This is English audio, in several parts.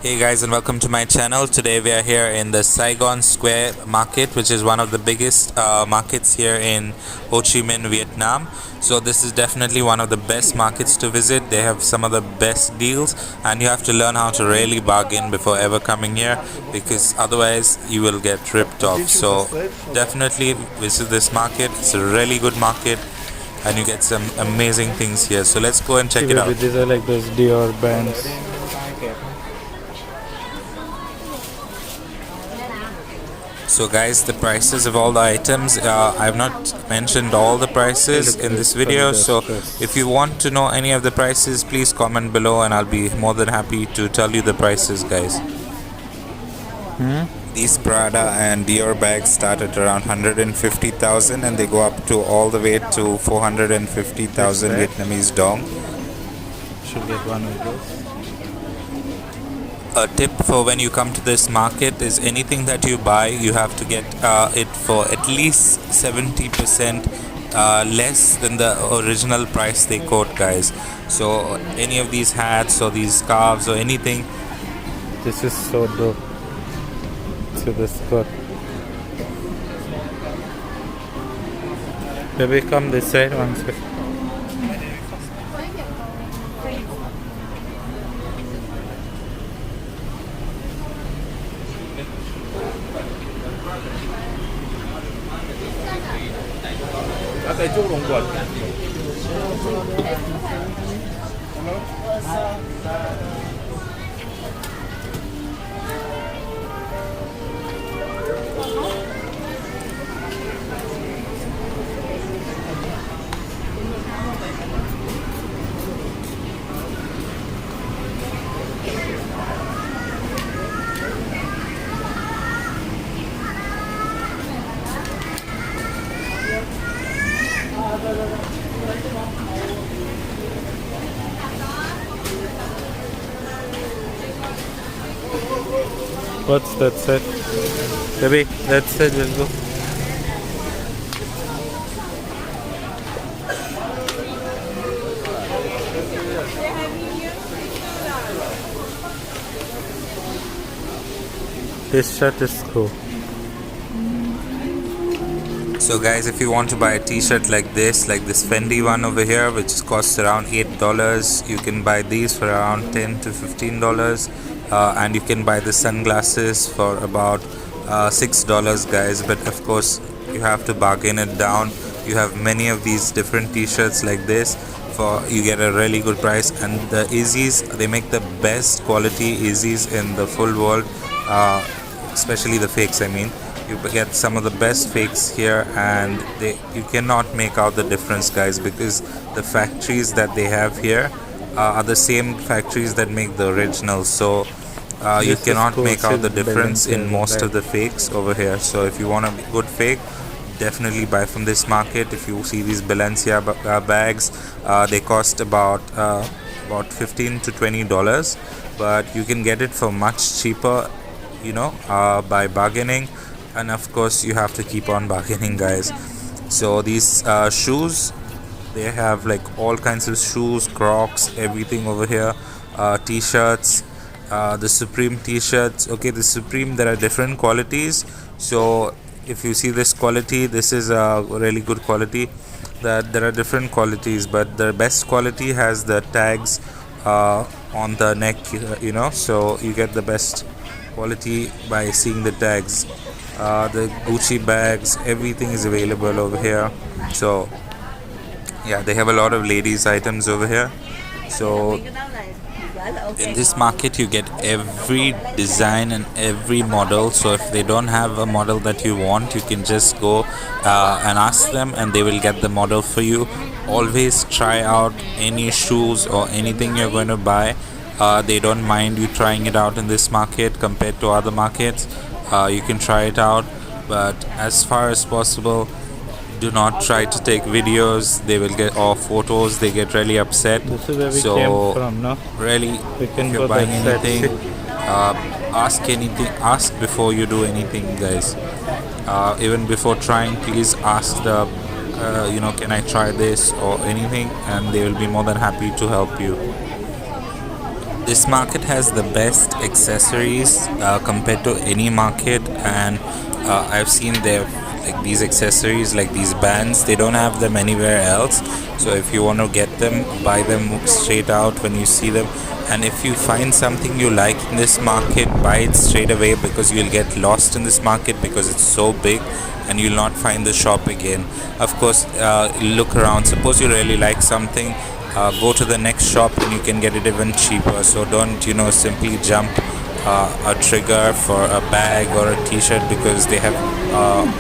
Hey guys, and welcome to my channel. Today we are here in the Saigon Square Market, which is one of the biggest markets here in Ho Chi Minh, Vietnam. So this is definitely one of the best markets to visit. They have some of the best deals, and you have to learn how to really bargain before ever coming here, because otherwise you will get ripped off. So definitely visit this market. It's a really good market, and you get some amazing things here. So let's go and check it out. These are like those Dior bands. So guys, the prices of all the items, I've not mentioned all the prices in this video, so if you want to know any of the prices, please comment below and I'll be more than happy to tell you the prices, guys. These Prada and Dior bags start at around 150,000 and they go up to all the way to 450,000 Vietnamese dong. Should get one of those. A tip for when you come to this market is anything that you buy, you have to get it for at least 70% less than the original price they quote, guys. So any of these hats or these scarves or anything. This is so dope. To the skirt. Baby, come this side one second. Tại chỗ đồng quần. What's that set? Baby, that's it, let's go. This shirt is cool. So guys, if you want to buy a t-shirt like this Fendi one over here, which costs around $8, you can buy these for around $10 to $15. And you can buy the sunglasses for about $6, guys, but of course you have to bargain it down. You have many of these different t-shirts like this, for you get a really good price. And the Yeezys, they make the best quality Yeezys in the full world, especially the fakes. I mean, you get some of the best fakes here, and you cannot make out the difference, guys, because the factories that they have here are the same factories that make the originals. So you cannot make out the difference in most of the fakes over here. So if you want a good fake, definitely buy from this market. If you see these Balenciaga bags, they cost about $15 to $20, but you can get it for much cheaper, by bargaining. And of course you have to keep on bargaining, guys. So these shoes, they have like all kinds of shoes, Crocs, everything over here. T-shirts, the Supreme t-shirts. Okay, the Supreme, there are different qualities. So if you see this quality, this is a really good quality. That there are different qualities, but the best quality has the tags on the neck, so you get the best quality by seeing the tags. The Gucci bags, everything is available over here. So yeah, they have a lot of ladies items over here. So in this market you get every design and every model. So if they don't have a model that you want, you can just go and ask them and they will get the model for you. Always try out any shoes or anything you're going to buy. They don't mind you trying it out in this market compared to other markets. You can try it out, but as far as possible, do not try to take videos. They will get, or photos, they get really upset. This is where we So came from, no? really, if you're buying anything, ask before you do anything, guys. Even before trying, please ask the can I try this or anything, and they will be more than happy to help you. This market has the best accessories compared to any market, and I've seen their like these accessories, like these bands. They don't have them anywhere else. So if you want to get them, buy them straight out when you see them. And if you find something you like in this market, buy it straight away, because you'll get lost in this market because it's so big and you'll not find the shop again. Of course, look around. Suppose you really like something, go to the next shop and you can get it even cheaper. So don't simply jump a trigger for a bag or a t-shirt, because they have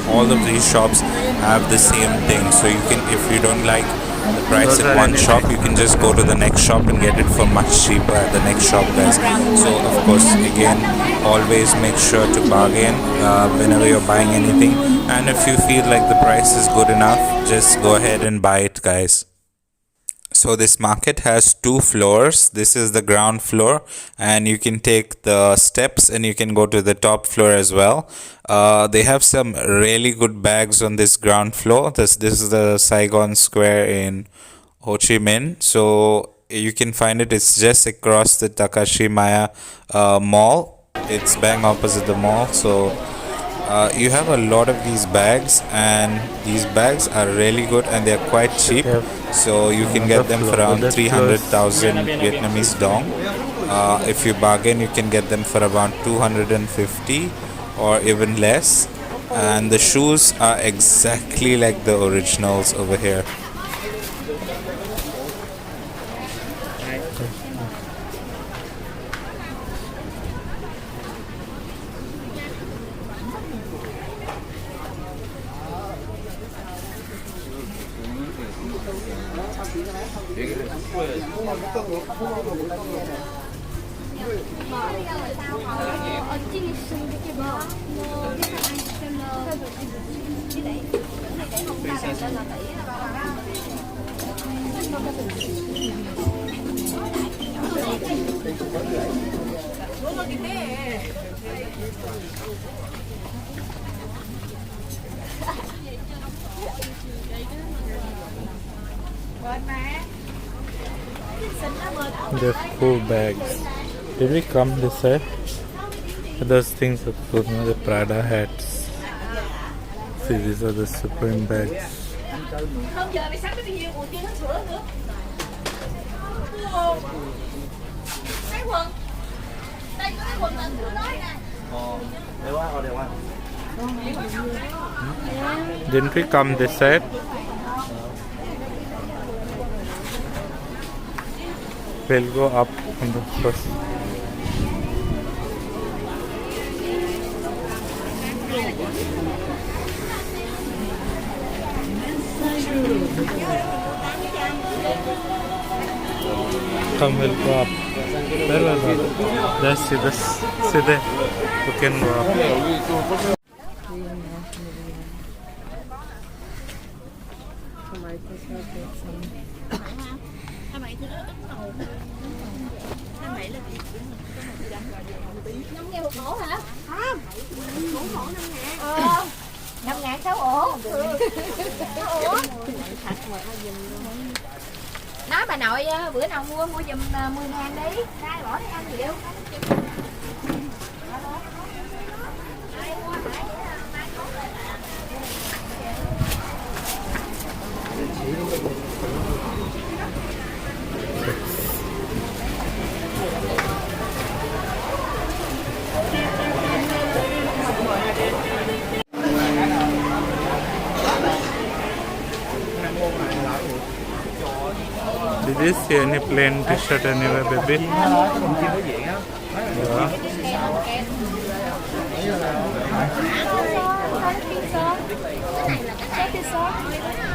all of these shops have the same thing. So you can, if you don't like the price at one shop, you can just go to the next shop and get it for much cheaper at the next shop, guys. So of course, again, always make sure to bargain whenever you're buying anything, and if you feel like the price is good enough, just go ahead and buy it, guys. So this market has 2 floors. This is the ground floor, and you can take the steps and you can go to the top floor as well. They have some really good bags on this ground floor. This is the Saigon Square in Ho Chi Minh. So you can find it. It's just across the Takashimaya mall. It's bang opposite the mall. So you have a lot of these bags, and these bags are really good and they're quite cheap. So you can get them for around 300,000 Vietnamese dong. If you bargain, you can get them for around 250 or even less. And the shoes are exactly like the originals over here. They're cool bags. Did we come this side? Those things are cool, the Prada hats. See, these are the Supreme bags. Didn't we come this side? We'll go up on the first. Come, we'll go up. There was one. Let's see this. See there. We can go up. Ổ hả? Không. Ổ 5.000. 5.000 6 ổ. 6 ổ. Nói bà nội bữa nào mua giùm 10.000 đi. Ra bỏ đi ăn nhiều. Did you see any plain t-shirt anywhere, baby? Yeah. Cái này là cái set t-shirt.